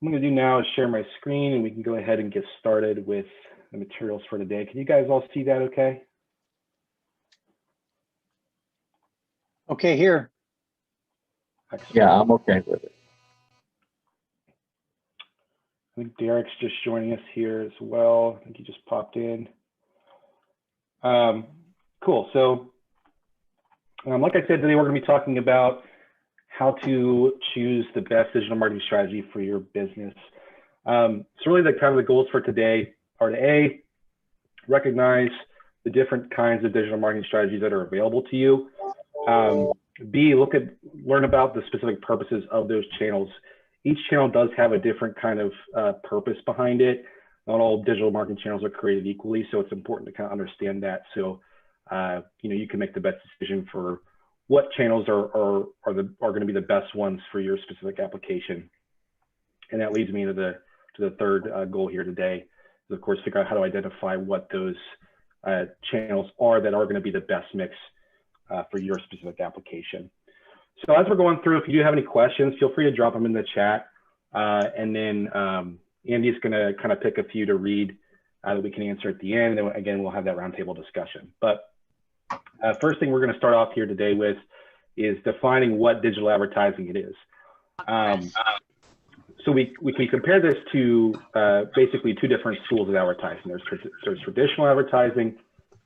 I'm going to do now is share my screen and we can go ahead and get started with the materials for today. Can you guys all see that okay? Okay, here. Excellent. Yeah, I'm okay with it. I think Derek's just joining us here as well. I think he just popped in. Cool. So like I said, today we're going to be talking about how to choose the best digital marketing strategy for your business. So really the kind of the goals for today are to A, recognize the different kinds of digital marketing strategies that are available to you. B, learn about the specific purposes of those channels. Each channel does have a different kind of purpose behind it. Not all digital marketing channels are created equally, so it's important to kind of understand that. So you can make the best decision for what channels are going to be the best ones for your specific application. And that leads me to the third goal here today, is of course figure out how to identify what those channels are that are going to be the best mix for your specific application. So as we're going through, if you do have any questions, feel free to drop them in the chat. And then Andy's going to kind of pick a few to read that we can answer at the end. And then again, we'll have that roundtable discussion. But first thing we're going to start off here today with is defining what digital advertising it is. So we compare this to basically two different schools of advertising. There's traditional advertising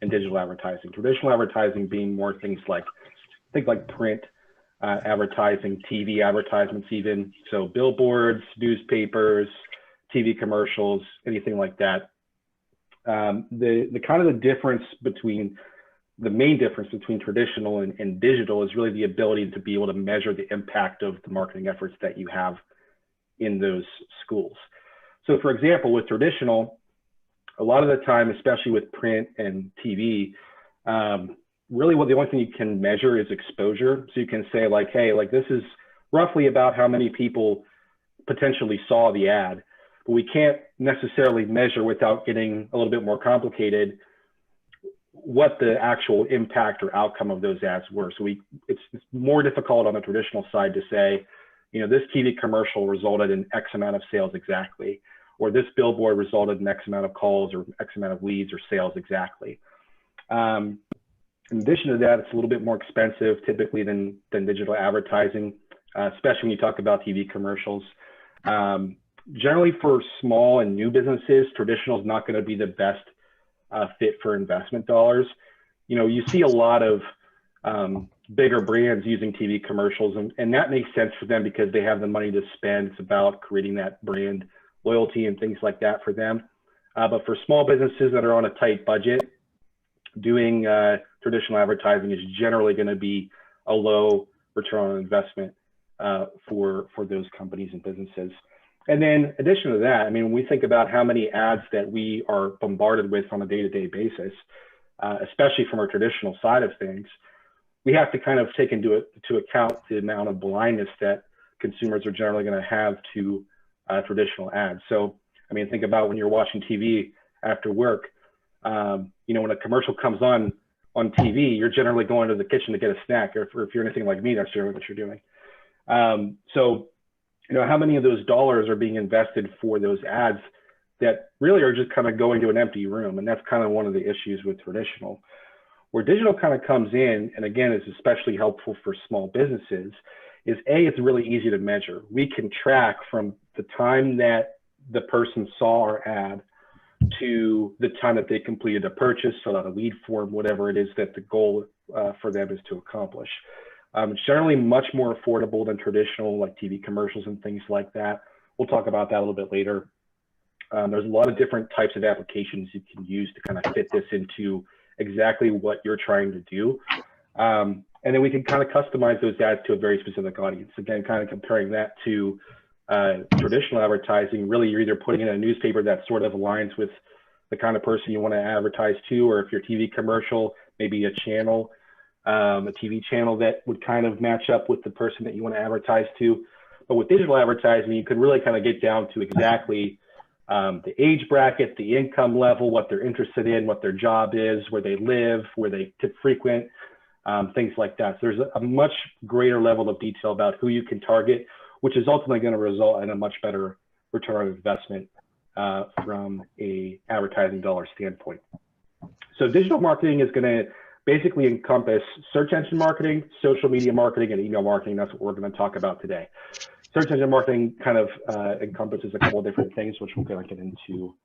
and digital advertising. Traditional advertising being more things like print advertising, TV advertisements even. So billboards, newspapers, TV commercials, anything like that. The main difference between traditional and digital is really the ability to be able to measure the impact of the marketing efforts that you have in those schools. So for example, with traditional, a lot of the time, especially with print and TV, really the only thing you can measure is exposure. So you can say like, hey, like this is roughly about how many people potentially saw the ad, but we can't necessarily measure without getting a little bit more complicated what the actual impact or outcome of those ads were. So it's more difficult on the traditional side to say, this TV commercial resulted in X amount of sales exactly, or this billboard resulted in X amount of calls or X amount of leads or sales exactly. In addition to that, it's a little bit more expensive typically than digital advertising, especially when you talk about TV commercials. Generally for small and new businesses, traditional is not going to be the best fit for investment dollars. You see a lot of bigger brands using TV commercials, and that makes sense for them because they have the money to spend. It's about creating that brand loyalty and things like that for them. But for small businesses that are on a tight budget, doing traditional advertising is generally going to be a low return on investment for those companies and businesses. And then in addition to that, when we think about how many ads that we are bombarded with on a day-to-day basis, especially from our traditional side of things, we have to kind of take into account the amount of blindness that consumers are generally going to have to traditional ads. So, think about when you're watching TV after work, when a commercial comes on TV, you're generally going to the kitchen to get a snack, or if you're anything like me, that's generally what you're doing. So, how many of those dollars are being invested for those ads that really are just kind of going to an empty room? And that's kind of one of the issues with traditional. Where digital kind of comes in, and again, is especially helpful for small businesses, is A, it's really easy to measure. We can track from the time that the person saw our ad to the time that they completed a purchase, fill out a lead form, whatever it is that the goal for them is to accomplish. It's generally much more affordable than traditional, like TV commercials and things like that. We'll talk about that a little bit later. There's a lot of different types of applications you can use to kind of fit this into exactly what you're trying to do. And then we can kind of customize those ads to a very specific audience. Again, kind of comparing that to traditional advertising, really you're either putting in a newspaper that sort of aligns with the kind of person you want to advertise to, or if your TV commercial, maybe a channel, a TV channel that would kind of match up with the person that you want to advertise to. But with digital advertising, you could really kind of get down to exactly the age bracket, the income level, what they're interested in, what their job is, where they live, where they frequent, things like that. So there's a much greater level of detail about who you can target, which is ultimately going to result in a much better return on investment from a advertising dollar standpoint. So digital marketing is going to basically encompass search engine marketing, social media marketing, and email marketing. That's what we're going to talk about today. Search engine marketing kind of encompasses a couple of different things, which we're going to get into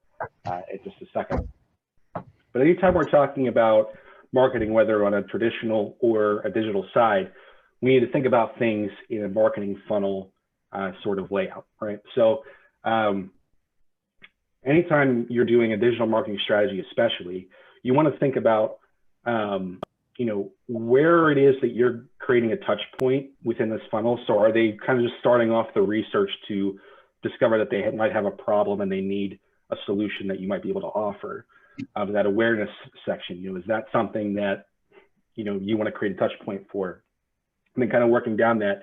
in just a second. But anytime we're talking about marketing, whether on a traditional or a digital side, we need to think about things in a marketing funnel sort of layout, right? So anytime you're doing a digital marketing strategy, especially, you want to think about where it is that you're creating a touch point within this funnel. So are they kind of just starting off the research to discover that they might have a problem and they need a solution that you might be able to offer? That awareness section, is that something that you want to create a touch point for? And then kind of working down that.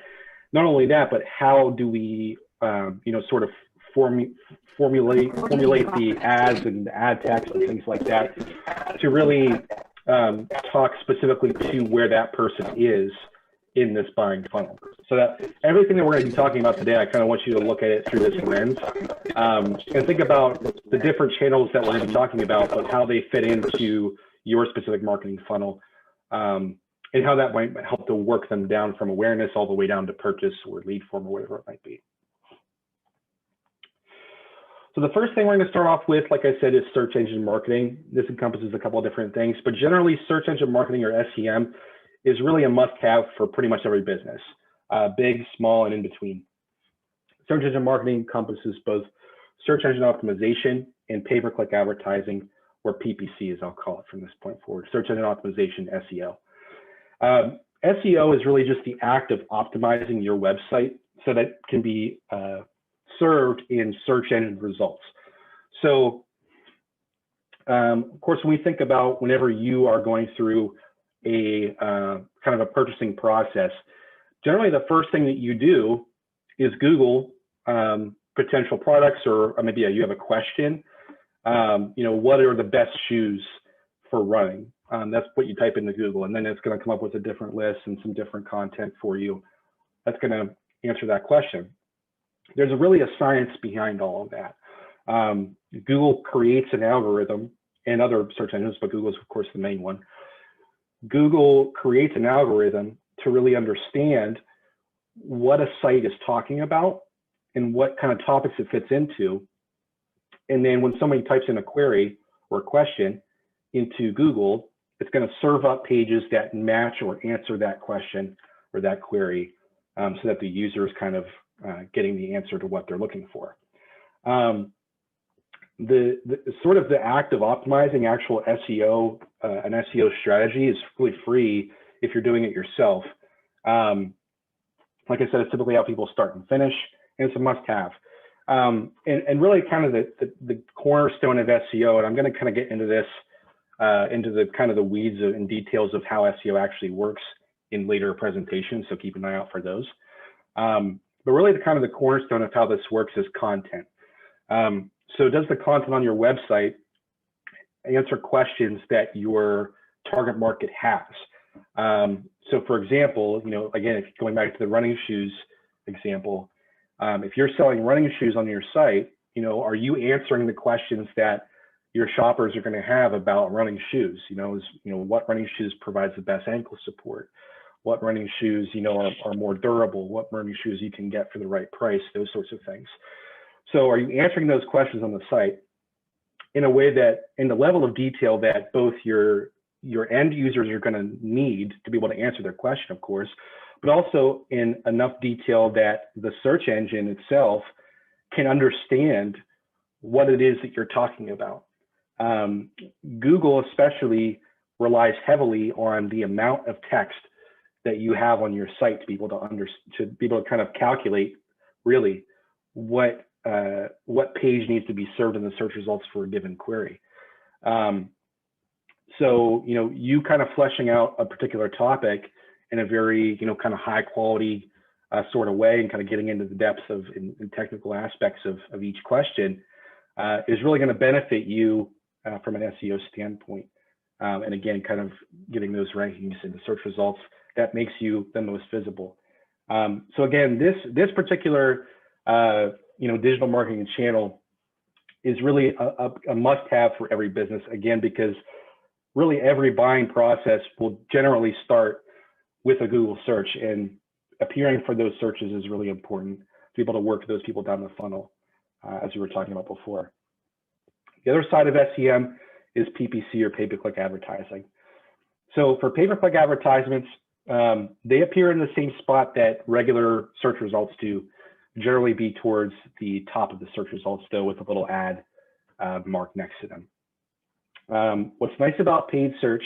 Not only that, but how do we sort of formulate the ads and ad text and things like that to really talk specifically to where that person is in this buying funnel. So that everything that we're going to be talking about today, I kind of want you to look at it through this lens and think about the different channels that we're going to be talking about, but how they fit into your specific marketing funnel and how that might help to work them down from awareness all the way down to purchase or lead form or whatever it might be. So the first thing we're going to start off with, like I said, is search engine marketing. This encompasses a couple of different things, but generally search engine marketing or SEM is really a must-have for pretty much every business, big, small, and in between. Search engine marketing encompasses both search engine optimization and pay-per-click advertising, or PPC as I'll call it from this point forward, search engine optimization, SEO. SEO is really just the act of optimizing your website so that it can be served in search engine results. So, of course, when we think about whenever you are going through a kind of a purchasing process, generally the first thing that you do is Google potential products, or maybe you have a question. What are the best shoes for running? That's what you type into Google, and then it's going to come up with a different list and some different content for you that's going to answer that question. There's really a science behind all of that. Google creates an algorithm, and other search engines, but Google is of course the main one. Google creates an algorithm to really understand what a site is talking about and what kind of topics it fits into. And then when somebody types in a query or a question into Google, it's going to serve up pages that match or answer that question or that query so that the user is kind of getting the answer to what they're looking for. The sort of the act of optimizing actual SEO, an SEO strategy is really free if you're doing it yourself. Like I said, it's typically how people start and finish, and it's a must-have. And really kind of the cornerstone of SEO, and I'm going to kind of get into this, into the kind of the weeds and details of how SEO actually works in later presentations, so keep an eye out for those. But really the kind of the cornerstone of how this works is content. So does the content on your website answer questions that your target market has? So for example, again, if going back to the running shoes example, if you're selling running shoes on your site, are you answering the questions that your shoppers are going to have about running shoes? What running shoes provides the best ankle support? What running shoes, are more durable? What running shoes you can get for the right price? Those sorts of things. So are you answering those questions on the site in a way that, in the level of detail that both your end users are going to need to be able to answer their question, of course, but also in enough detail that the search engine itself can understand what it is that you're talking about. Google especially relies heavily on the amount of text that you have on your site to be able to kind of calculate really what page needs to be served in the search results for a given query. So you kind of fleshing out a particular topic in a very kind of high quality sort of way and kind of getting into the depths of in technical aspects of each question is really going to benefit you from an SEO standpoint. And again, kind of getting those rankings in the search results that makes you the most visible. So again, this particular digital marketing and channel is really a must-have for every business, again, because really every buying process will generally start with a Google search, and appearing for those searches is really important to be able to work those people down the funnel, as we were talking about before. The other side of SEM is PPC, or pay-per-click advertising. So for pay-per-click advertisements, they appear in the same spot that regular search results do, generally be towards the top of the search results, though, with a little ad mark next to them. What's nice about paid search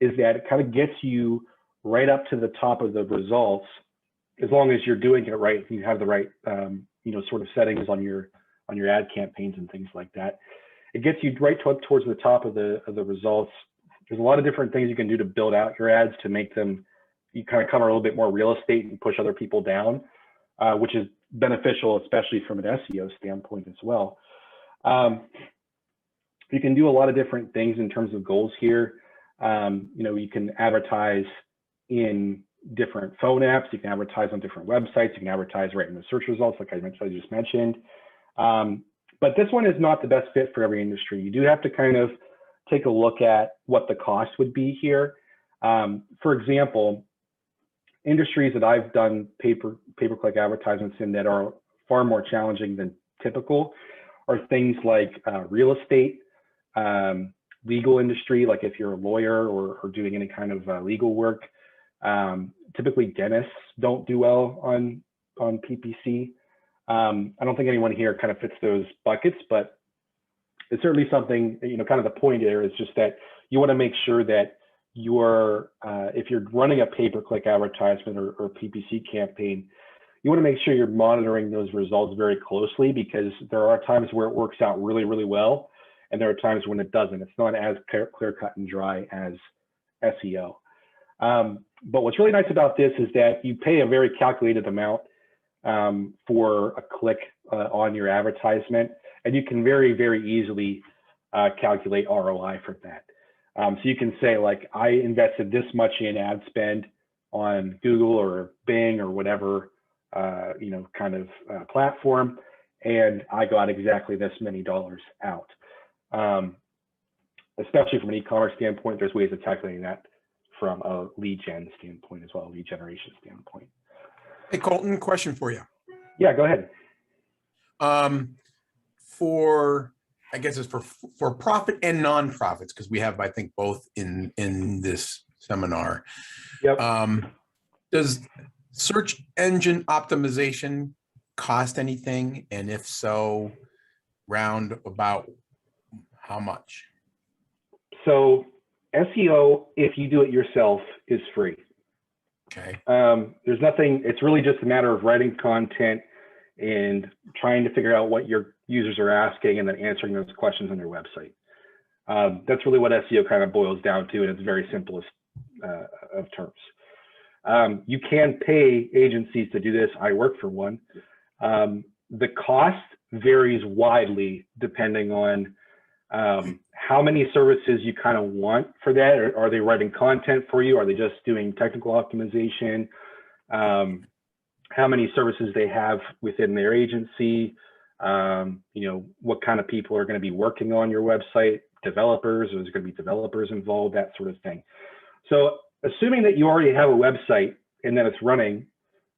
is that it kind of gets you right up to the top of the results, as long as you're doing it right, you have the right sort of settings on your ad campaigns and things like that. It gets you right towards the top of the results. There's a lot of different things you can do to build out your ads to make them, you kind of cover a little bit more real estate and push other people down, which is beneficial, especially from an SEO standpoint as well. You can do a lot of different things in terms of goals here. You can advertise in different phone apps, you can advertise on different websites, you can advertise right in the search results, like I just mentioned. But this one is not the best fit for every industry. You do have to kind of take a look at what the cost would be here. For example, industries that I've done pay-per-click advertisements in that are far more challenging than typical are things like real estate, legal industry, like if you're a lawyer or doing any kind of legal work. Typically dentists don't do well on PPC. I don't think anyone here kind of fits those buckets, but it's certainly something, kind of the point here is just that you want to make sure that if you're running a pay-per-click advertisement or PPC campaign, you want to make sure you're monitoring those results very closely, because there are times where it works out really, really well, and there are times when it doesn't. It's not as clear cut and dry as SEO. But what's really nice about this is that you pay a very calculated amount for a click on your advertisement, and you can very, very easily calculate ROI for that. So you can say, like, I invested this much in ad spend on Google or Bing or whatever, platform, and I got exactly this many dollars out. Especially from an e-commerce standpoint, there's ways of calculating that from a lead gen standpoint as well, a lead generation standpoint. Hey, Colton, question for you. Yeah, go ahead. I guess it's for profit and nonprofits, because we have, I think, both in this seminar. Yep. Does search engine optimization cost anything? And if so, round about how much? So SEO, if you do it yourself, is free. Okay. There's nothing, it's really just a matter of writing content and trying to figure out what your users are asking and then answering those questions on your website. That's really what SEO kind of boils down to, in its very simplest of terms. You can pay agencies to do this. I work for one. The cost varies widely depending on how many services you kind of want for that. Are they writing content for you? Are they just doing technical optimization? How many services they have within their agency? What kind of people are going to be working on your website? Developers, or there's going to be developers involved, that sort of thing. So assuming that you already have a website and that it's running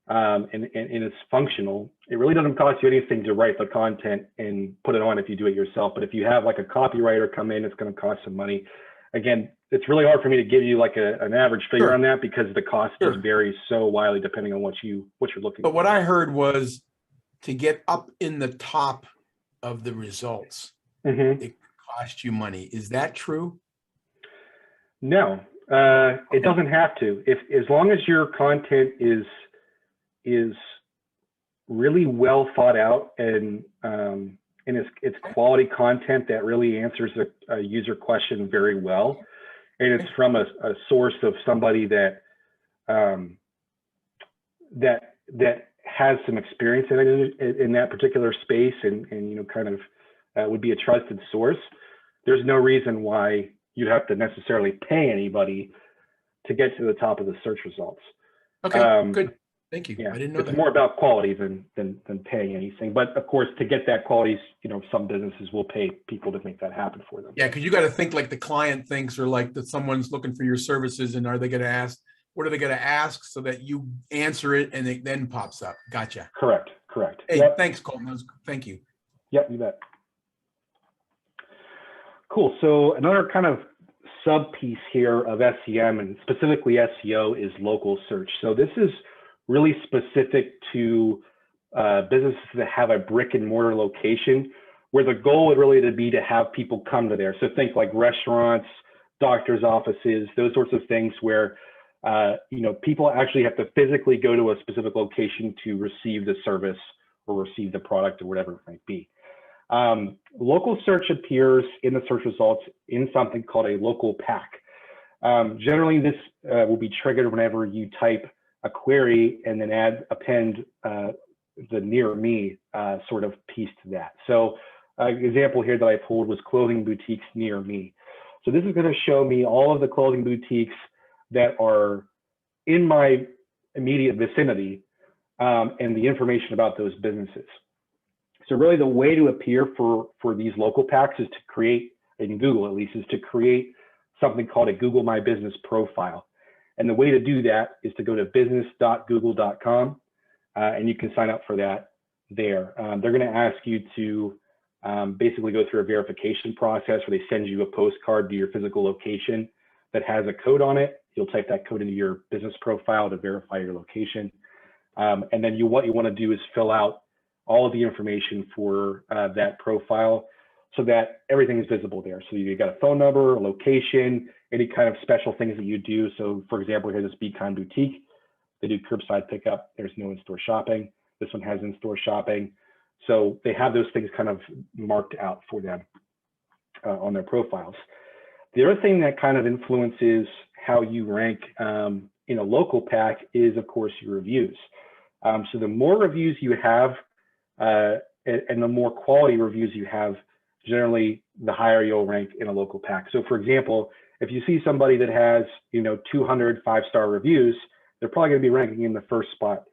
and it's functional, it really doesn't cost you anything to write the content and put it on if you do it yourself. But if you have like a copywriter come in, it's going to cost some money. Again, it's really hard for me to give you like an average figure Sure. on that, because the cost Sure. just varies so widely depending on what you're looking for. But what I heard was to get up in the top of the results, it cost you money. Is that true? No, it doesn't have to. As long as your content is really well thought out and it's quality content that really answers a user question very well, and it's from a source of somebody that has some experience in that particular space and would be a trusted source, there's no reason why you'd have to necessarily pay anybody to get to the top of the search results. Okay, good. Thank you. Yeah, I didn't know it's that. more about quality than paying anything. But of course, to get that quality, some businesses will pay people to make that happen for them. Yeah, because you got to think like the client thinks, or like that someone's looking for your services, and are they going to ask? What are they going to ask so that you answer it and it then pops up? Gotcha. Correct. Hey, Yep. thanks, Colton. Thank you. Yep, you bet. Cool. So another kind of sub piece here of SEM and specifically SEO is local search. So this is really specific to businesses that have a brick and mortar location, where the goal would really be to have people come to there. So think like restaurants, doctors' offices, those sorts of things where people actually have to physically go to a specific location to receive the service or receive the product or whatever it might be. Local search appears in the search results in something called a local pack. Generally, this will be triggered whenever you type a query and then append the near me sort of piece to that. So an example here that I pulled was clothing boutiques near me. So this is going to show me all of the clothing boutiques that are in my immediate vicinity and the information about those businesses. So really the way to appear for these local packs is to create, in Google at least, is to create something called a Google My Business profile. And the way to do that is to go to business.google.com and you can sign up for that there. They're going to ask you to basically go through a verification process where they send you a postcard to your physical location that has a code on it. You'll type that code into your business profile to verify your location. And then what you want to do is fill out all of the information for that profile so that everything is visible there. So you got a phone number, a location, any kind of special things that you do. So for example, here, this Beacon Boutique, they do curbside pickup. There's no in-store shopping. This one has in-store shopping. So they have those things kind of marked out for them on their profiles. The other thing that kind of influences how you rank in a local pack is, of course, your reviews. So the more reviews you have and the more quality reviews you have, generally the higher you'll rank in a local pack. So for example, if you see somebody that has 200 5-star reviews, they're probably going to be ranking in the first spot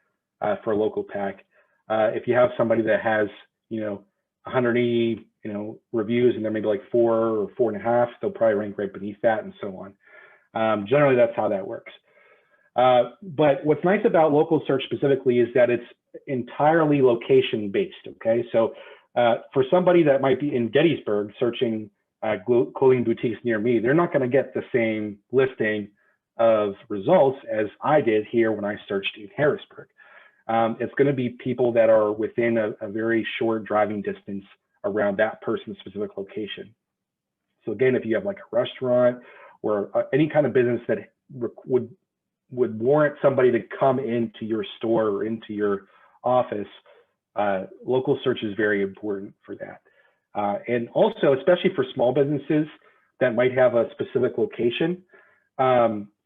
for a local pack. If you have somebody that has 180 reviews and they're maybe like 4 or 4.5, they'll probably rank right beneath that, and so on. Generally, that's how that works. But what's nice about local search specifically is that it's entirely location based. Okay, so for somebody that might be in Gettysburg searching clothing boutiques near me, they're not going to get the same listing of results as I did here when I searched in Harrisburg. It's going to be people that are within a very short driving distance around that person's specific location. So again, if you have like a restaurant or any kind of business that would warrant somebody to come into your store or into your office, local search is very important for that. And also, especially for small businesses that might have a specific location,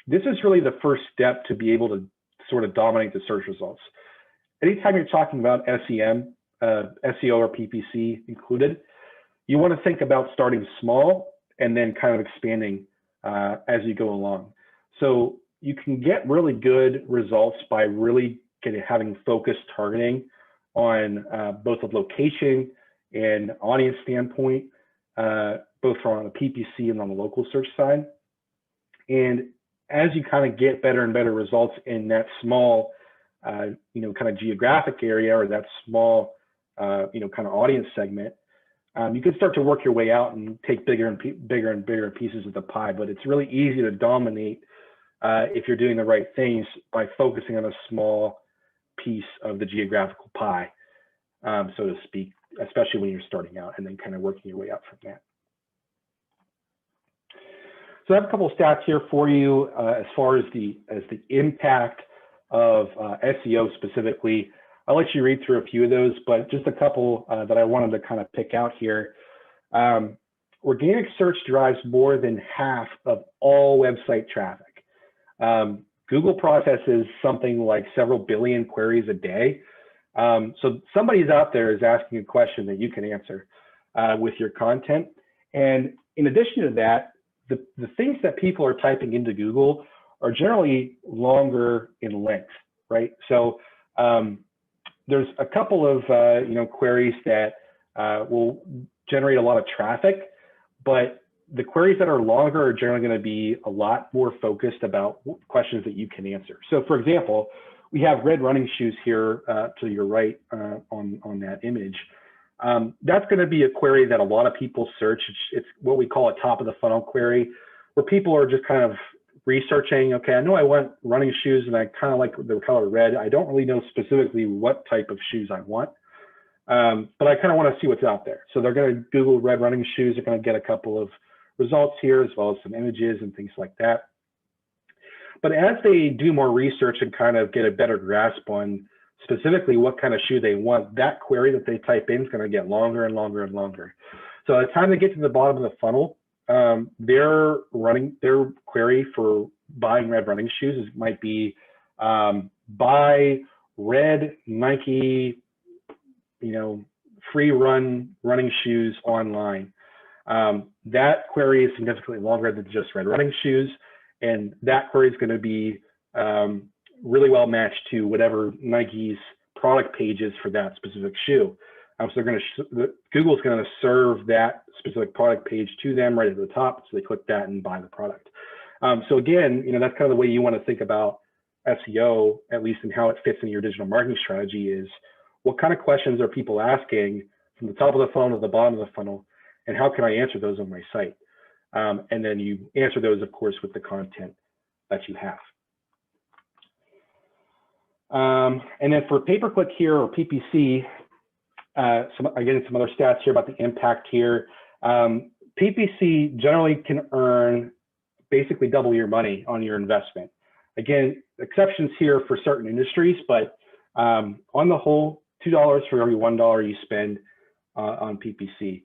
this is really the first step to be able to sort of dominate the search results. Anytime you're talking about SEM, SEO or PPC included, you want to think about starting small and then kind of expanding as you go along. So you can get really good results by really having focused targeting on both a location and audience standpoint, both from a PPC and on the local search side. And as you kind of get better and better results in that small, kind of geographic area or that small, kind of audience segment, you can start to work your way out and take bigger and bigger pieces of the pie. But it's really easy to dominate if you're doing the right things by focusing on a small piece of the geographical pie, so to speak, especially when you're starting out and then kind of working your way up from that. So I have a couple of stats here for you as far as the impact of SEO specifically. I'll let you read through a few of those, but just a couple that I wanted to kind of pick out here. Organic search drives more than half of all website traffic. Google processes something like several billion queries a day. So somebody's out there is asking a question that you can answer with your content. And in addition to that, the things that people are typing into Google are generally longer in length, right? So there's a couple of queries that will generate a lot of traffic, but the queries that are longer are generally going to be a lot more focused about questions that you can answer. So for example, we have red running shoes here to your right on that image. That's going to be a query that a lot of people search. It's what we call a top of the funnel query, where people are just kind of researching, okay, I know I want running shoes and I kind of like the color red. I don't really know specifically what type of shoes I want, but I kind of want to see what's out there. So they're going to Google red running shoes. They're going to get a couple of results here, as well as some images and things like that. But as they do more research and kind of get a better grasp on specifically what kind of shoe they want, that query that they type in is going to get longer and longer and longer. So by the time they get to the bottom of the funnel, their query for buying red running shoes might be buy red Nike, free running shoes online. That query is significantly longer than just red running shoes, and that query is going to be really well matched to whatever Nike's product page is for that specific shoe. So Google's going to serve that specific product page to them right at the top, so they click that and buy the product. So again, that's kind of the way you want to think about SEO, at least in how it fits in your digital marketing strategy, is what kind of questions are people asking from the top of the funnel to the bottom of the funnel, and how can I answer those on my site? And then you answer those, of course, with the content that you have. And then for pay-per-click here, or PPC, some other stats here about the impact here. PPC generally can earn basically double your money on your investment. Again, exceptions here for certain industries, but on the whole, $2 for every $1 you spend on PPC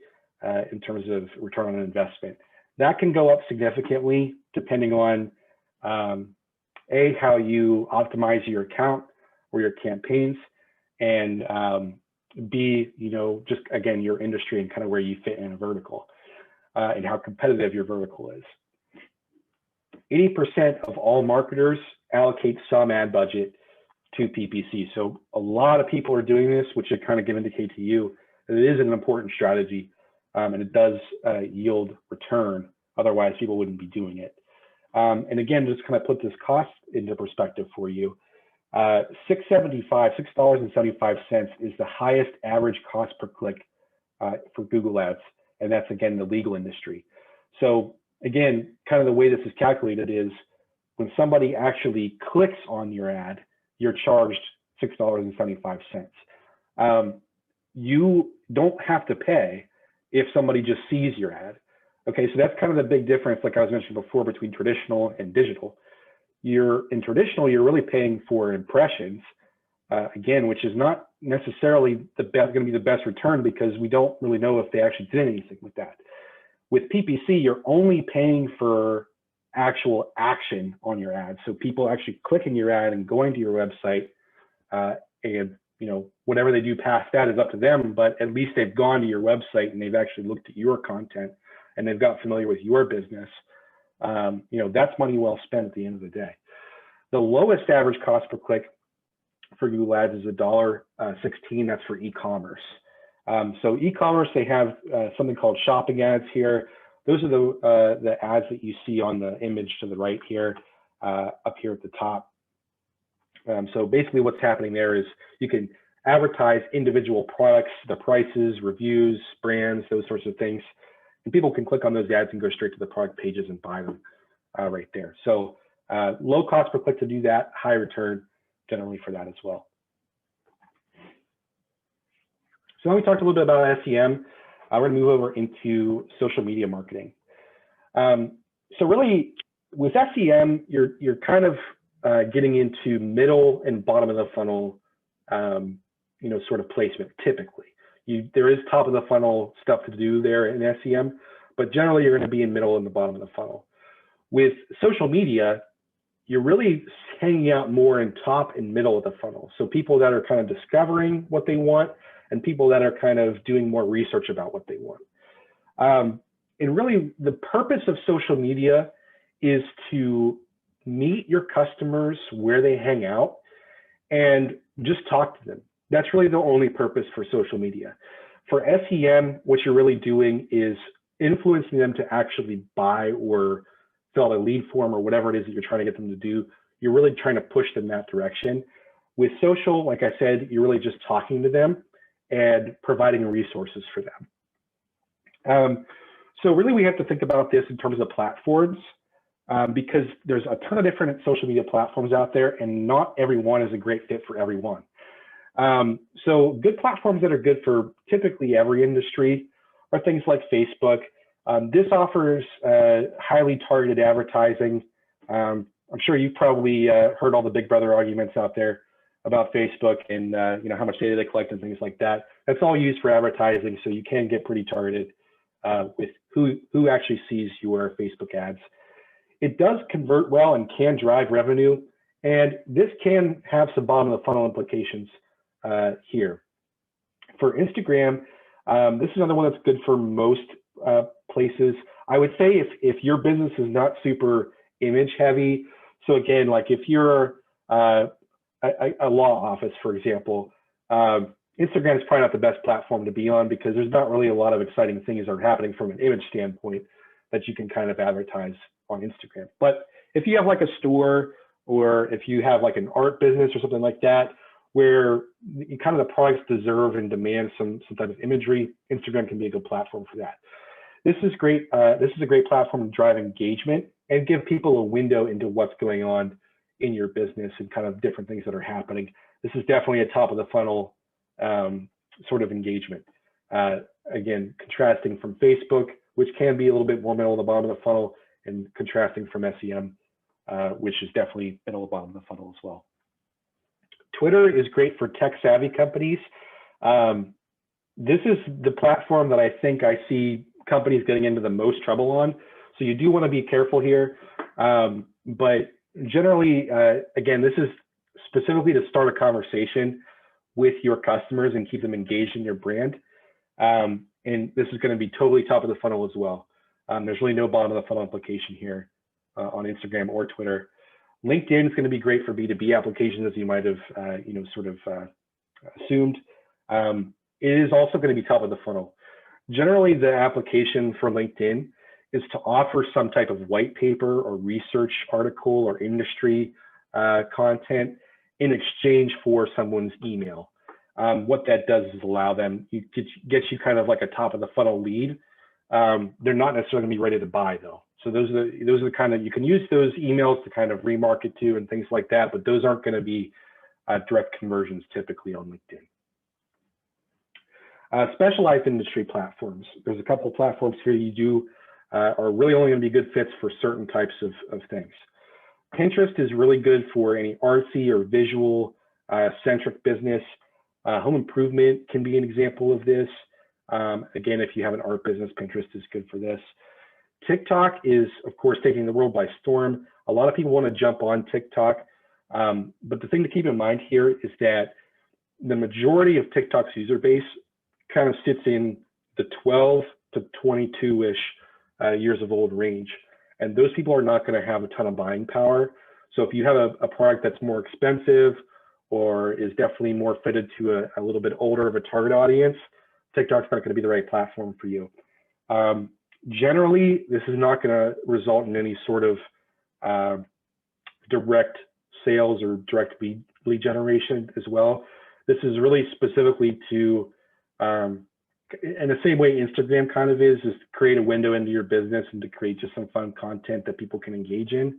in terms of return on investment. That can go up significantly depending on A, how you optimize your account or your campaigns, and B, just again, your industry and kind of where you fit in a vertical and how competitive your vertical is. 80% of all marketers allocate some ad budget to PPC. So a lot of people are doing this, which should kind of indicate to you that it is an important strategy and it does yield return. Otherwise, people wouldn't be doing it. And again, just kind of put this cost into perspective for you. $6.75 is the highest average cost per click for Google Ads, and that's again the legal industry. So again, kind of the way this is calculated is when somebody actually clicks on your ad, you're charged $6.75. You don't have to pay if somebody just sees your ad. Okay, so that's kind of the big difference, like I was mentioning before, between traditional and digital. In traditional, you're really paying for impressions, again, which is not necessarily going to be the best return because we don't really know if they actually did anything with that. With PPC, you're only paying for actual action on your ad. So people actually clicking your ad and going to your website, and whatever they do past that is up to them, but at least they've gone to your website and they've actually looked at your content and they've got familiar with your business. That's money well spent at the end of the day. The lowest average cost per click for Google Ads is $1.16. That's for e-commerce. So e-commerce, they have something called shopping ads here. Those are the ads that you see on the image to the right here, up here at the top. So basically what's happening there is you can advertise individual products, the prices, reviews, brands, those sorts of things. And people can click on those ads and go straight to the product pages and buy them right there. So low cost per click to do that, high return generally for that as well. So now we talked a little bit about SEM. We're going to move over into social media marketing. So really with SEM, you're kind of getting into middle and bottom of the funnel, sort of placement typically. There is top of the funnel stuff to do there in SEM, but generally you're going to be in middle and the bottom of the funnel. With social media, you're really hanging out more in top and middle of the funnel. So people that are kind of discovering what they want and people that are kind of doing more research about what they want. And really the purpose of social media is to meet your customers where they hang out and just talk to them. That's really the only purpose for social media. For SEM, what you're really doing is influencing them to actually buy or fill out a lead form or whatever it is that you're trying to get them to do. You're really trying to push them that direction. With social, like I said, you're really just talking to them and providing resources for them. So really we have to think about this in terms of platforms, because there's a ton of different social media platforms out there, and not every one is a great fit for everyone. So good platforms that are good for typically every industry are things like Facebook. This offers highly targeted advertising. I'm sure you've probably heard all the Big Brother arguments out there about Facebook and how much data they collect and things like that. That's all used for advertising, so you can get pretty targeted with who actually sees your Facebook ads. It does convert well and can drive revenue, and this can have some bottom of the funnel implications here. For Instagram, this is another one that's good for most places. I would say if your business is not super image heavy, so again, like if you're a law office, for example, Instagram is probably not the best platform to be on, because there's not really a lot of exciting things that are happening from an image standpoint that you can kind of advertise on Instagram. But if you have like a store, or if you have like an art business or something like that, where kind of the products deserve and demand some type of imagery, Instagram can be a good platform for that. This is great. This is a great platform to drive engagement and give people a window into what's going on in your business and kind of different things that are happening. This is definitely a top of the funnel sort of engagement. Again, contrasting from Facebook, which can be a little bit more middle of the bottom of the funnel, and contrasting from SEM, which is definitely middle of the bottom of the funnel as well. Twitter is great for tech savvy companies. This is the platform that I think I see companies getting into the most trouble on. So you do want to be careful here. But generally, again, this is specifically to start a conversation with your customers and keep them engaged in your brand. And this is going to be totally top of the funnel as well. There's really no bottom of the funnel implication here on Instagram or Twitter. LinkedIn is going to be great for B2B applications, as you might have, assumed. It is also going to be top of the funnel. Generally, the application for LinkedIn is to offer some type of white paper or research article or industry content in exchange for someone's email. What that does is allow them, get you kind of like a top of the funnel lead. They're not necessarily going to be ready to buy though. So those are the kind of, you can use those emails to kind of remarket to and things like that, but those aren't going to be direct conversions typically on LinkedIn. Specialized industry platforms. There's a couple of platforms here you are really only going to be good fits for certain types of things. Pinterest is really good for any artsy or visual centric business. Home improvement can be an example of this. Again, if you have an art business, Pinterest is good for this. TikTok is, of course, taking the world by storm. A lot of people want to jump on TikTok. But the thing to keep in mind here is that the majority of TikTok's user base kind of sits in the 12 to 22-ish years of old range. And those people are not going to have a ton of buying power. So if you have a product that's more expensive or is definitely more fitted to a little bit older of a target audience, TikTok's not going to be the right platform for you. Generally, this is not going to result in any sort of direct sales or direct lead generation as well. This is really specifically to, in the same way Instagram kind of is to create a window into your business and to create just some fun content that people can engage in.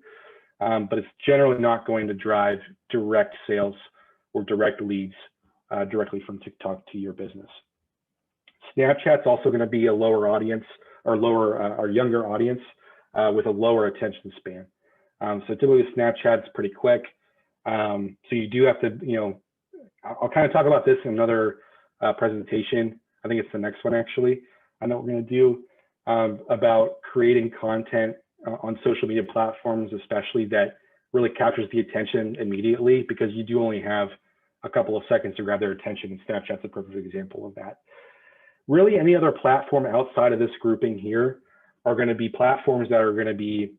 But it's generally not going to drive direct sales or direct leads directly from TikTok to your business. Snapchat's also going to be a lower audience or or younger audience with a lower attention span. So typically Snapchat's pretty quick. So you do have to, I'll kind of talk about this in another presentation. I think it's the next one actually. I know what we're going to do about creating content on social media platforms, especially that really captures the attention immediately, because you do only have a couple of seconds to grab their attention, and Snapchat's a perfect example of that. Really, any other platform outside of this grouping here are going to be platforms that are going to be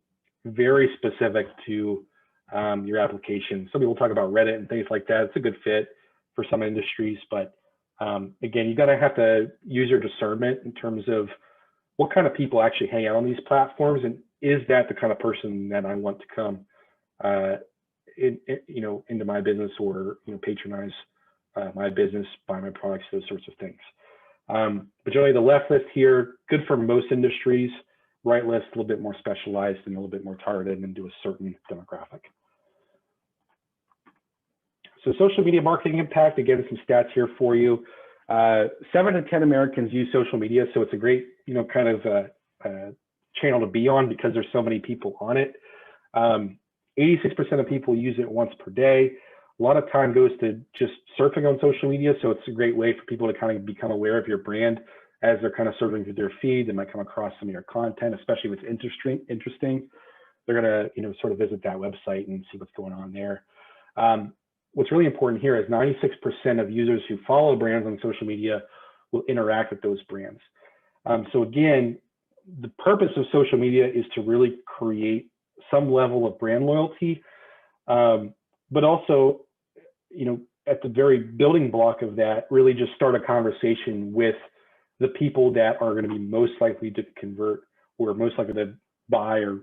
very specific to your application. Some people talk about Reddit and things like that. It's a good fit for some industries, but again, you gotta have to use your discernment in terms of what kind of people actually hang out on these platforms, and is that the kind of person that I want to come into my business, or patronize my business, buy my products, those sorts of things. But generally, the left list here, good for most industries. Right list, a little bit more specialized and a little bit more targeted into a certain demographic. So social media marketing impact, again, some stats here for you. 7 in 10 Americans use social media, so it's a great, kind of channel to be on because there's so many people on it. 86% of people use it once per day. A lot of time goes to just surfing on social media, so it's a great way for people to kind of become aware of your brand as they're kind of surfing through their feed. They might come across some of your content, especially if it's interesting. They're gonna, sort of visit that website and see what's going on there. What's really important here is 96% of users who follow brands on social media will interact with those brands. So again, the purpose of social media is to really create some level of brand loyalty, but also, at the very building block of that, really just start a conversation with the people that are going to be most likely to convert, or most likely to buy or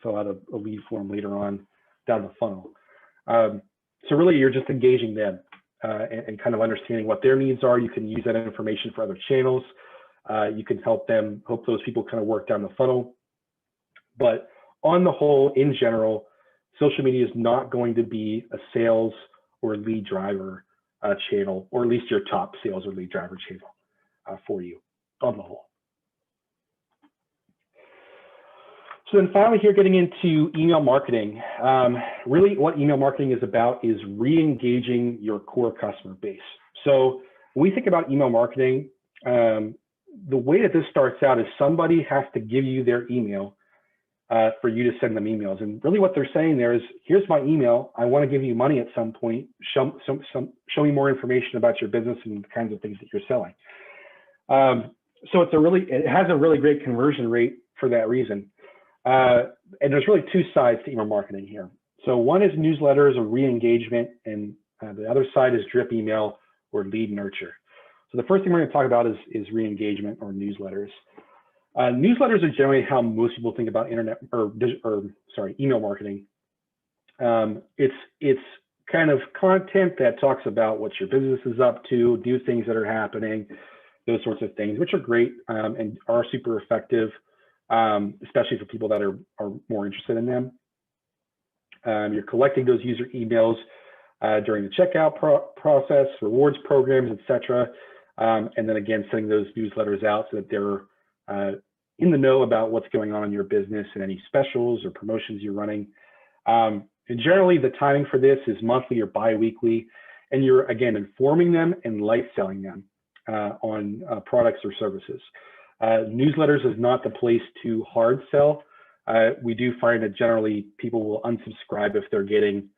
fill out a lead form later on down the funnel. So really, you're just engaging them and kind of understanding what their needs are. You can use that information for other channels. You can help those people kind of work down the funnel. But on the whole, in general, social media is not going to be a sales or lead driver channel, or at least your top sales or lead driver channel for you on the whole. So then finally here, getting into email marketing. Really what email marketing is about is re-engaging your core customer base. So when we think about email marketing, the way that this starts out is somebody has to give you their email for you to send them emails. And really what they're saying there is, here's my email. I want to give you money at some point. Show me more information about your business and the kinds of things that you're selling. So it has a really great conversion rate for that reason. And there's really two sides to email marketing here. So one is newsletters or re-engagement, and the other side is drip email or lead nurture. So the first thing we're going to talk about is re-engagement or newsletters. Newsletters are generally how most people think about email marketing. It's kind of content that talks about what your business is up to, new things that are happening, those sorts of things, which are great and are super effective, especially for people that are more interested in them. You're collecting those user emails during the checkout process, rewards programs, etc. And then again, sending those newsletters out so that they're in the know about what's going on in your business and any specials or promotions you're running. And generally, the timing for this is monthly or bi-weekly, and you're, again, informing them and light selling them on products or services. Newsletters is not the place to hard sell. We do find that generally people will unsubscribe if they're getting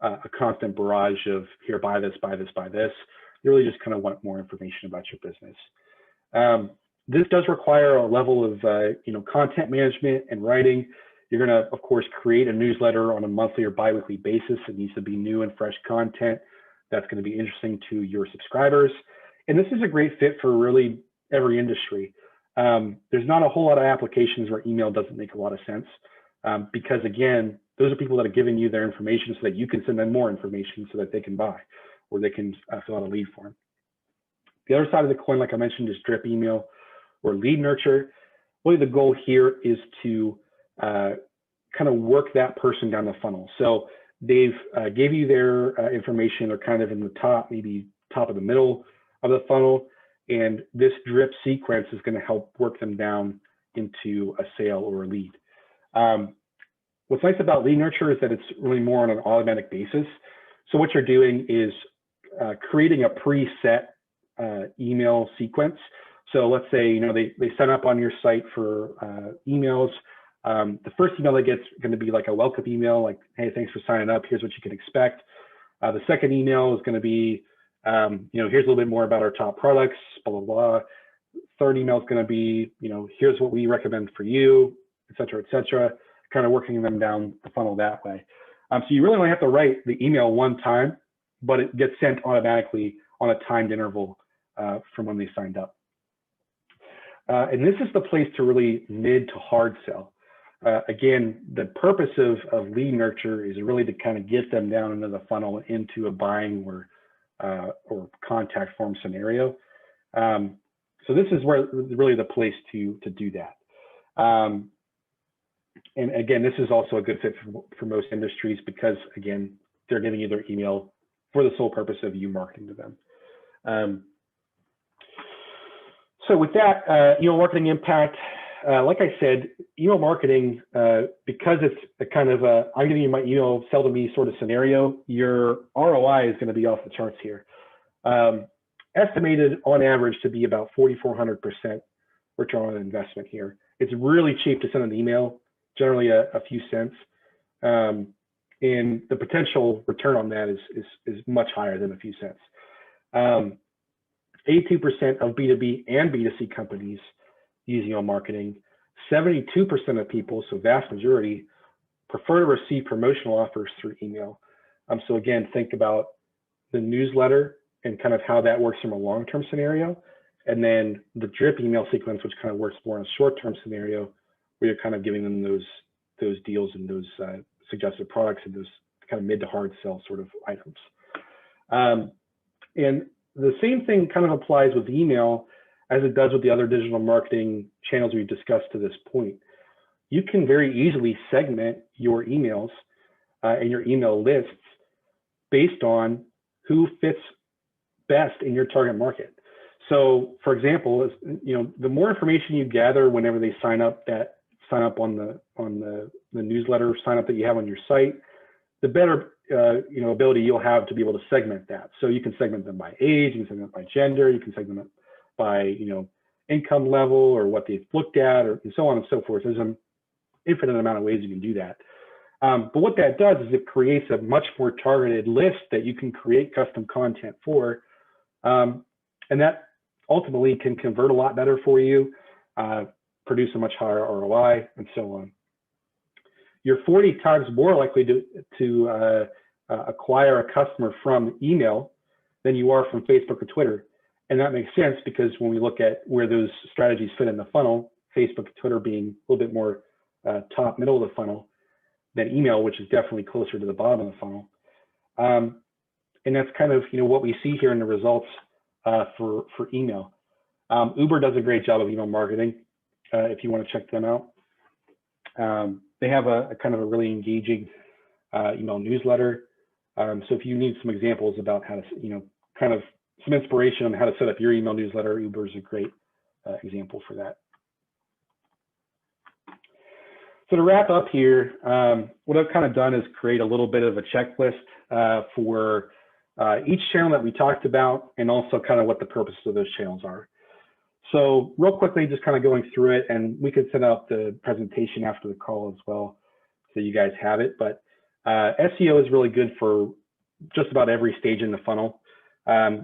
a constant barrage of, here, buy this, buy this, buy this. They really just kind of want more information about your business. This does require a level of content management and writing. You're going to, of course, create a newsletter on a monthly or bi-weekly basis. It needs to be new and fresh content that's going to be interesting to your subscribers. And this is a great fit for really every industry. There's not a whole lot of applications where email doesn't make a lot of sense because, again, those are people that are giving you their information so that you can send them more information so that they can buy or they can fill out a lead form. The other side of the coin, like I mentioned, is drip email or lead nurture. Really, the goal here is to kind of work that person down the funnel. So they've gave you their information, or kind of in the top, maybe top of the middle of the funnel, and this drip sequence is going to help work them down into a sale or a lead. What's nice about lead nurture is that it's really more on an automatic basis. So what you're doing is creating a preset email sequence. So let's say they sign up on your site for emails. The first email they get is going to be like a welcome email, like, hey, thanks for signing up. Here's what you can expect. The second email is going to be, here's a little bit more about our top products, blah, blah, blah. Third email is going to be, here's what we recommend for you, et cetera, kind of working them down the funnel that way. So you really only have to write the email one time, but it gets sent automatically on a timed interval from when they signed up. And this is the place to really mid to hard sell. Again, the purpose of lead nurture is really to kind of get them down into the funnel into a buying or contact form scenario. So this is where really the place to do that. And again, this is also a good fit for most industries because, again, they're giving you their email for the sole purpose of you marketing to them. So with that, email marketing impact, like I said, email marketing, because it's a kind of a, I'm giving you my email, sell to me sort of scenario, your ROI is going to be off the charts here. Estimated on average to be about 4,400% return on investment here. It's really cheap to send an email, generally a few cents. And the potential return on that is much higher than a few cents. 82% of B2B and B2C companies use email marketing. 72% of people, so vast majority, prefer to receive promotional offers through email. So again, think about the newsletter and kind of how that works from a long-term scenario. And then the drip email sequence, which kind of works more in a short-term scenario, where you're kind of giving them those deals and those suggested products and those kind of mid to hard sell sort of items. And the same thing kind of applies with email as it does with the other digital marketing channels we've discussed to this point. You can very easily segment your emails and your email lists based on who fits best in your target market. So for example, the more information you gather whenever they sign up on the newsletter sign up that you have on your site, the better ability you'll have to be able to segment that. So you can segment them by age, you can segment them by gender, you can segment them by income level or what they've looked at, and so on and so forth. There's an infinite amount of ways you can do that. But what that does is it creates a much more targeted list that you can create custom content for, and that ultimately can convert a lot better for you, produce a much higher ROI, and so on. You're 40 times more likely to acquire a customer from email than you are from Facebook or Twitter. And that makes sense because when we look at where those strategies fit in the funnel, Facebook and Twitter being a little bit more top middle of the funnel than email, which is definitely closer to the bottom of the funnel. And that's kind of what we see here in the results for email. Uber does a great job of email marketing if you want to check them out. They have a kind of a really engaging email newsletter. So if you need some examples about how to, kind of some inspiration on how to set up your email newsletter, Uber is a great example for that. So to wrap up here, what I've kind of done is create a little bit of a checklist for each channel that we talked about, and also kind of what the purposes of those channels are. So real quickly, just kind of going through it, and we could send out the presentation after the call as well, so you guys have it. But SEO is really good for just about every stage in the funnel.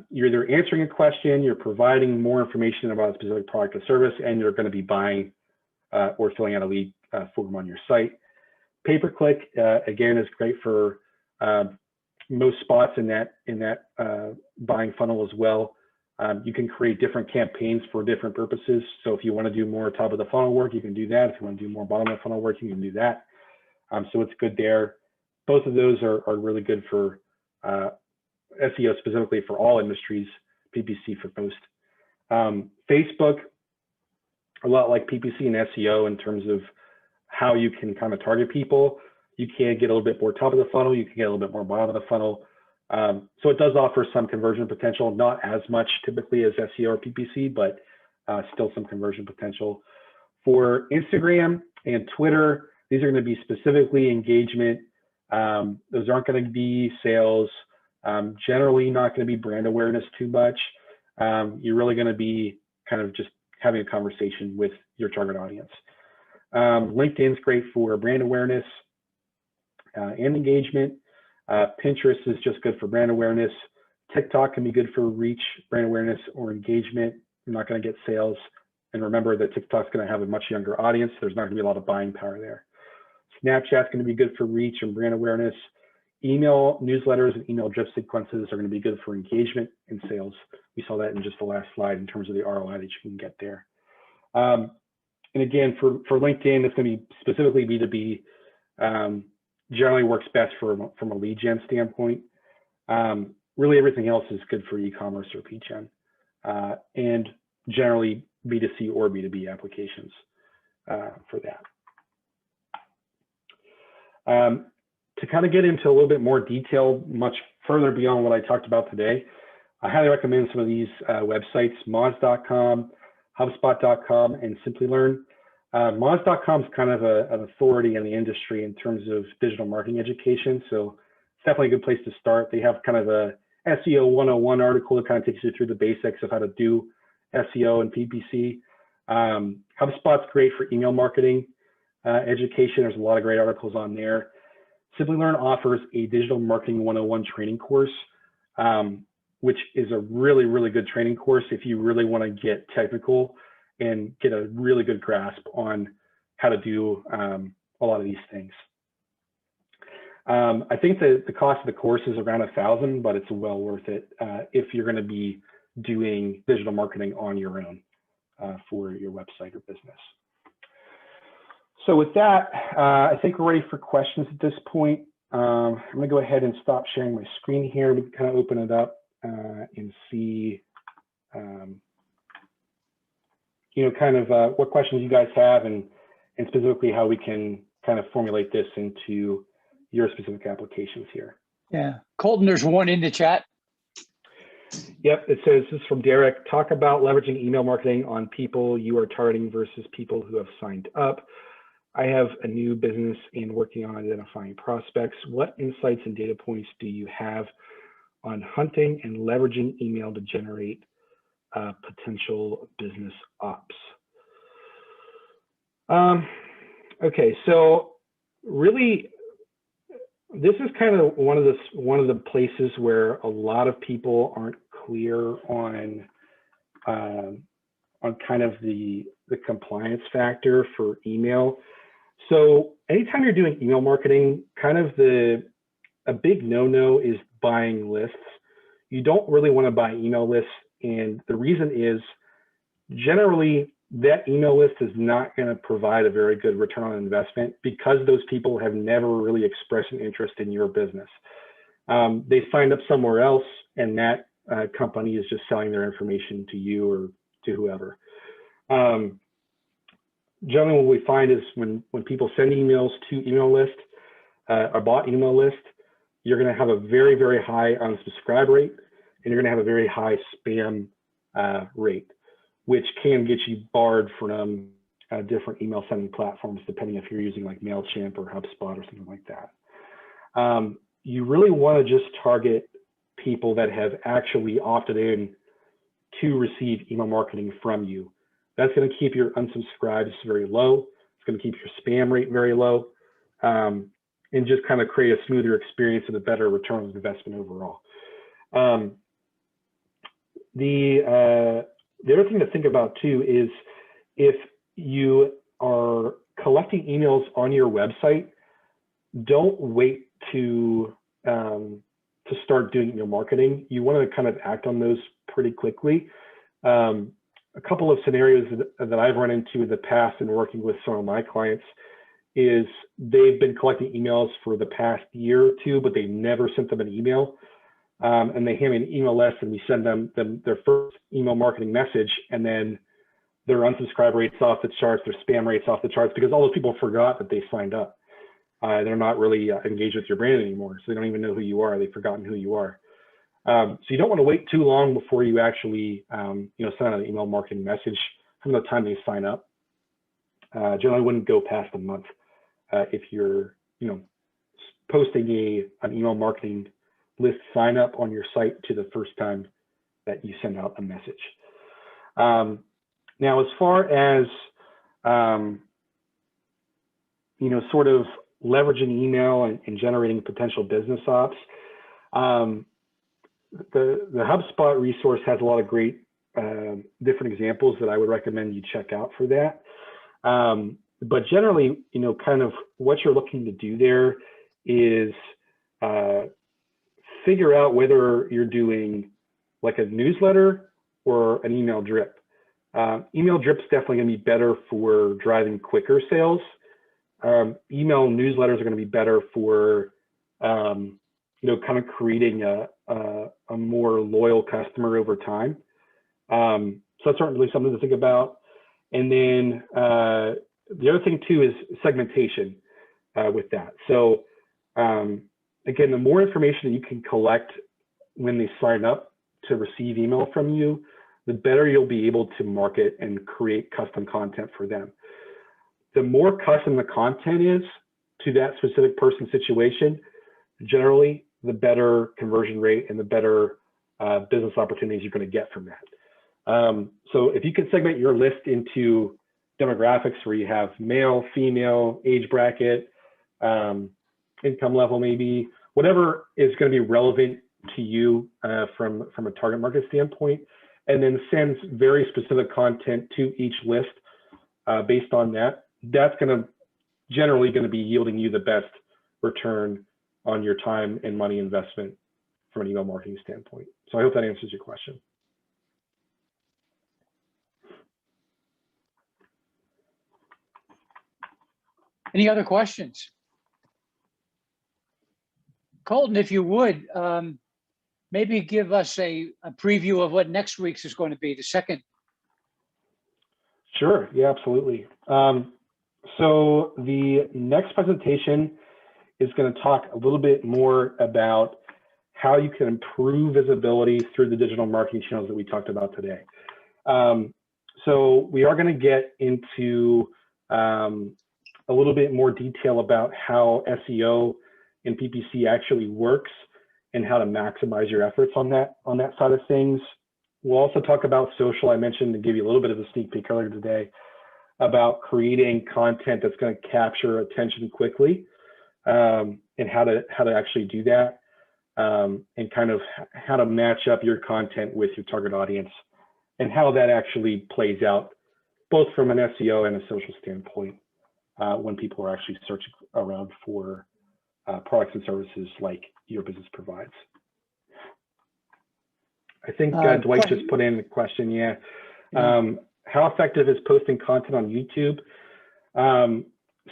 You're either answering a question, you're providing more information about a specific product or service, and you're going to be buying or filling out a lead form on your site. Pay-per-click, again, is great for most spots in that buying funnel as well. You can create different campaigns for different purposes. So if you want to do more top of the funnel work, you can do that. If you want to do more bottom of the funnel work, you can do that. So it's good there. Both of those are really good for SEO, specifically for all industries, PPC for most. Facebook, a lot like PPC and SEO in terms of how you can kind of target people. You can get a little bit more top of the funnel. You can get a little bit more bottom of the funnel. So it does offer some conversion potential, not as much typically as SEO or PPC, but still some conversion potential. For Instagram and Twitter, these are going to be specifically engagement. Those aren't going to be sales. Generally not going to be brand awareness too much. You're really going to be kind of just having a conversation with your target audience. LinkedIn's great for brand awareness and engagement. Pinterest is just good for brand awareness. TikTok can be good for reach, brand awareness, or engagement. You're not going to get sales. And remember that TikTok's going to have a much younger audience. There's not going to be a lot of buying power there. Snapchat's going to be good for reach and brand awareness. Email newsletters and email drip sequences are going to be good for engagement and sales. We saw that in just the last slide in terms of the ROI that you can get there. And again, for LinkedIn, it's going to be specifically B2B. Generally works best from a lead gen standpoint. Really everything else is good for e-commerce or PGen, and generally B2C or B2B applications for that. To kind of get into a little bit more detail, much further beyond what I talked about today, I highly recommend some of these websites, moz.com, HubSpot.com, and SimplyLearn. Moz.com is kind of an authority in the industry in terms of digital marketing education, so it's definitely a good place to start. They have kind of a SEO 101 article that kind of takes you through the basics of how to do SEO and PPC. HubSpot's great for email marketing education. There's a lot of great articles on there. SimplyLearn offers a digital marketing 101 training course, which is a really, really good training course if you really want to get technical and get a really good grasp on how to do a lot of these things. I think that the cost of the course is around $1,000, but it's well worth it if you're going to be doing digital marketing on your own for your website or business. So with that, I think we're ready for questions at this point. I'm going to go ahead and stop sharing my screen here. We can kind of open it up and see, kind of what questions you guys have and specifically how we can kind of formulate this into your specific applications here. Yeah. Colton, there's one in the chat. Yep, it says, this is from Derek, talk about leveraging email marketing on people you are targeting versus people who have signed up. I have a new business and working on identifying prospects. What insights and data points do you have on hunting and leveraging email to generate potential business ops? Okay, so really, this is kind of one of the places where a lot of people aren't clear on kind of the compliance factor for email. So anytime you're doing email marketing, kind of a big no-no is buying lists. You don't really want to buy email lists, and the reason is generally that email list is not going to provide a very good return on investment because those people have never really expressed an interest in your business. They signed up somewhere else, and that company is just selling their information to you or to whoever. Generally, what we find is when people send emails to email list, a bot email list, you're going to have a very, very high unsubscribe rate, and you're going to have a very high spam rate, which can get you barred from different email sending platforms, depending if you're using like MailChimp or HubSpot or something like that. You really want to just target people that have actually opted in to receive email marketing from you. That's going to keep your unsubscribes very low. It's going to keep your spam rate very low, and just kind of create a smoother experience and a better return on investment overall. The other thing to think about too is if you are collecting emails on your website, don't wait to start doing email marketing. You want to kind of act on those pretty quickly. A couple of scenarios that I've run into in the past in working with some of my clients is they've been collecting emails for the past year or two, but they never sent them an email. And they hand me an email list and we send them their first email marketing message, and then their unsubscribe rates off the charts, their spam rates off the charts, because all those people forgot that they signed up. They're not really engaged with your brand anymore, so they don't even know who you are. They've forgotten who you are. So you don't want to wait too long before you actually send out an email marketing message from the time they sign up. Generally wouldn't go past a month if you're posting an email marketing list sign up on your site to the first time that you send out a message. Now, as far as sort of leveraging email and generating potential business ops, the HubSpot resource has a lot of great different examples that I would recommend you check out for that. But generally, kind of what you're looking to do there is figure out whether you're doing like a newsletter or an email drip. Email drip's definitely going to be better for driving quicker sales. Email newsletters are going to be better for, kind of creating a more loyal customer over time. So that's certainly something to think about. And then the other thing too is segmentation with that. So again, the more information that you can collect when they sign up to receive email from you, the better you'll be able to market and create custom content for them. The more custom the content is to that specific person's situation, generally the better conversion rate and the better business opportunities you're going to get from that. So if you can segment your list into demographics where you have male, female, age bracket, income level, maybe whatever is going to be relevant to you from a target market standpoint, and then sends very specific content to each list based on that, that's generally going to be yielding you the best return on your time and money investment from an email marketing standpoint. So I hope that answers your question. Any other questions? Colton, if you would, maybe give us a preview of what next week's is going to be, the second. Sure, yeah, absolutely. So the next presentation is going to talk a little bit more about how you can improve visibility through the digital marketing channels that we talked about today. So we are going to get into a little bit more detail about how SEO and PPC actually works and how to maximize your efforts on that side of things. We'll also talk about social. I mentioned to give you a little bit of a sneak peek earlier today about creating content that's going to capture attention quickly, and how to actually do that, and kind of how to match up your content with your target audience and how that actually plays out both from an SEO and a social standpoint when people are actually searching around for products and services like your business provides. I think Dwight just put in the question, yeah. How effective is posting content on YouTube?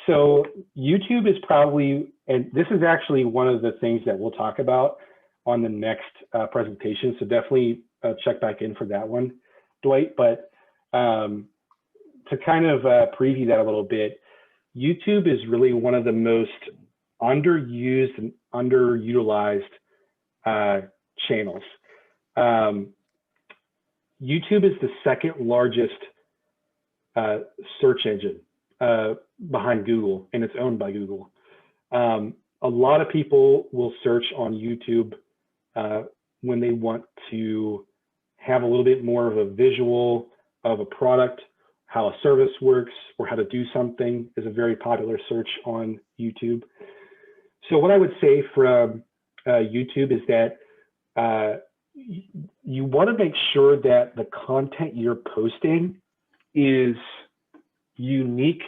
So YouTube is probably, and this is actually one of the things that we'll talk about on the next presentation. So definitely check back in for that one, Dwight. But to kind of preview that a little bit, YouTube is really one of the most underused and underutilized channels. YouTube is the second largest search engine behind Google, and it's owned by Google. A lot of people will search on YouTube when they want to have a little bit more of a visual of a product, how a service works, or how to do something is a very popular search on YouTube. So what I would say from YouTube is that you want to make sure that the content you're posting is unique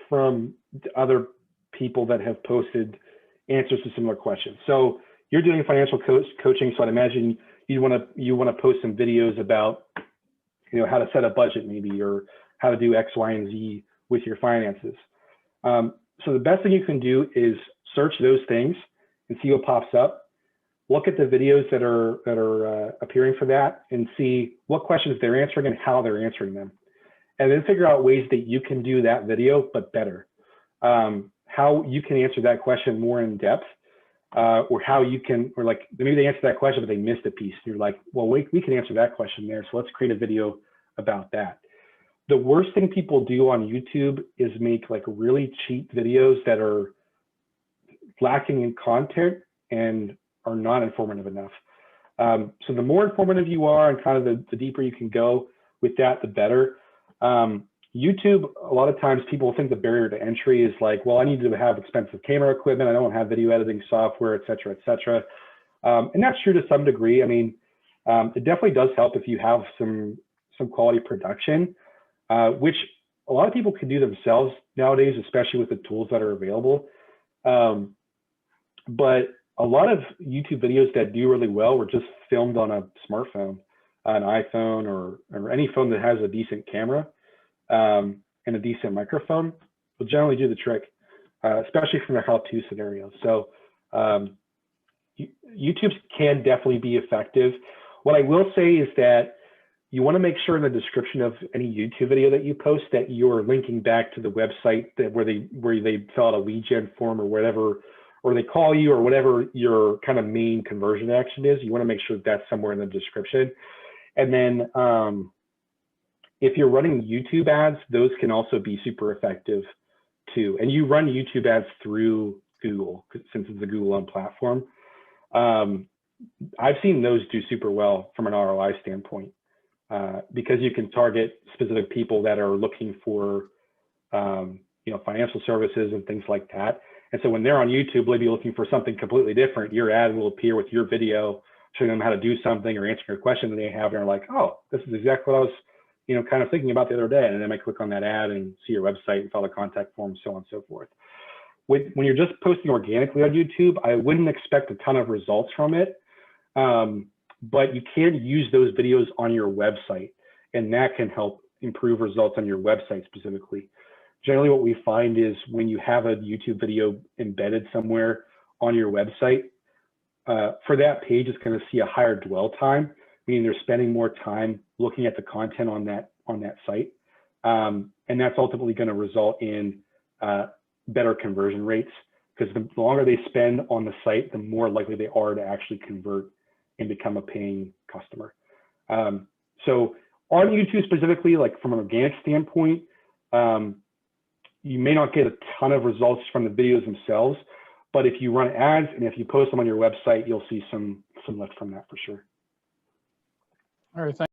from the other people that have posted answers to similar questions. So you're doing financial coaching, so I'd imagine you want to post some videos about how to set a budget maybe, or how to do X, Y, and Z with your finances. So the best thing you can do is search those things and see what pops up. Look at the videos that are appearing for that and see what questions they're answering and how they're answering them. And then figure out ways that you can do that video, but better. How you can answer that question more in depth, or how you can, or like maybe they answered that question, but they missed a piece. You're like, well, we can answer that question there. So let's create a video about that. The worst thing people do on YouTube is make like really cheap videos that are lacking in content and are not informative enough. So the more informative you are and kind of the deeper you can go with that, the better. YouTube, a lot of times people think the barrier to entry is like, well, I need to have expensive camera equipment. I don't have video editing software, et cetera, et cetera. And that's true to some degree. I mean, it definitely does help if you have some quality production, which a lot of people can do themselves nowadays, especially with the tools that are available. But a lot of YouTube videos that do really well were just filmed on a smartphone, an iPhone, or any phone that has a decent camera and a decent microphone will generally do the trick, especially from a how-to scenario. So YouTube can definitely be effective. What I will say is that you want to make sure in the description of any YouTube video that you post that you're linking back to the website where they fill out a lead gen form or whatever, or they call you or whatever your kind of main conversion action is. You want to make sure that that's somewhere in the description. And then if you're running YouTube ads, those can also be super effective too. And you run YouTube ads through Google since it's a Google-owned platform. I've seen those do super well from an ROI standpoint because you can target specific people that are looking for financial services and things like that. And so when they're on YouTube, they'll be looking for something completely different. Your ad will appear with your video showing them how to do something or answering a question that they have. And they're like, oh, this is exactly what I was kind of thinking about the other day. And then they might click on that ad and see your website and fill a contact form, so on and so forth. When you're just posting organically on YouTube, I wouldn't expect a ton of results from it. But you can use those videos on your website, and that can help improve results on your website specifically. Generally, what we find is when you have a YouTube video embedded somewhere on your website, for that page, it's going to see a higher dwell time, meaning they're spending more time looking at the content on that site. And that's ultimately going to result in better conversion rates, because the longer they spend on the site, the more likely they are to actually convert and become a paying customer. So on YouTube specifically, like from an organic standpoint, you may not get a ton of results from the videos themselves, but if you run ads and if you post them on your website, you'll see some lift from that for sure. All right.